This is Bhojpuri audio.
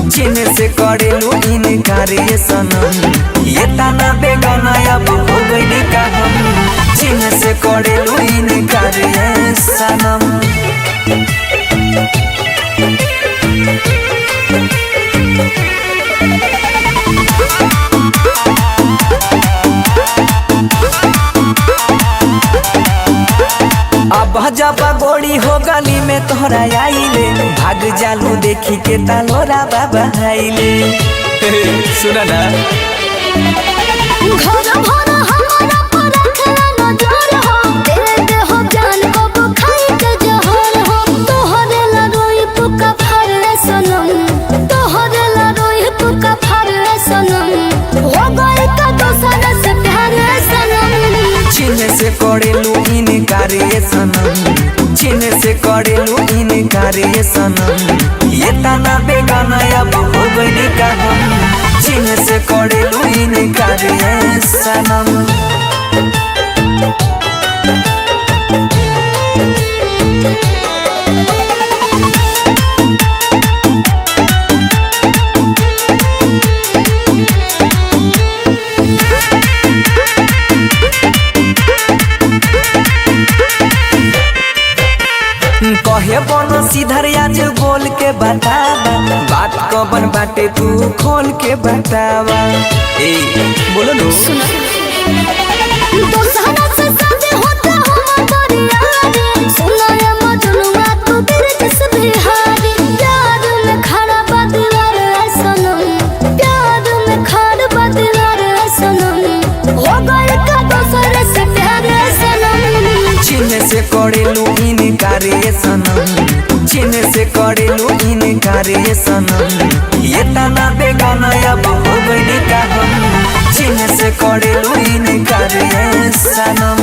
चिन्ह से करेलू इनकार ये सनम। ये ताना बेगाना अब हो गई का हम, चिन्ह से करेलू इनकार ये सनम। अब जब गोड़ी हो गली में तोहरा आइले, भाग जालू देखी के तालोरा बाबा आइले। सुना ना घर भर हमारा पर रखला नजर हो, दे दे हो जान को खाई के जहर हो। तोहरे ला रोई पुका फरे सनम, तोहरे ला रोई पुका फरे सनम। हो गए का दोसर से प्यार सनम। चिन्ह से करेलू इनकार ये सनम, चिन्ह से करेलू इनकार ये सनम। ये ताना बेगाना अब हो गई का हम, चिन्ह से करेलू इनकार ये सनम। कहे बनो सीधर आज बोल के बतावा, बात कबन बाटे तू खोल के बतावा। ए बोलो लो सुना दोसरा से शादी होता हमारी यारी। सुना ये मजनुआ तू तेरे जिस बिहारी। प्यार में खड़ा बदलार है सनम, प्यार में खड़ा बदलार है सनम। हो गए का दोसर से प्यार है सनम। चिन्ह से करेलू इनकार ये सनम, चिन्ह से करेलू इनकार ये सनम। ये ताना बेगाना अब हो गई का हम, चिन्ह से करेलू इनकार ये सनम।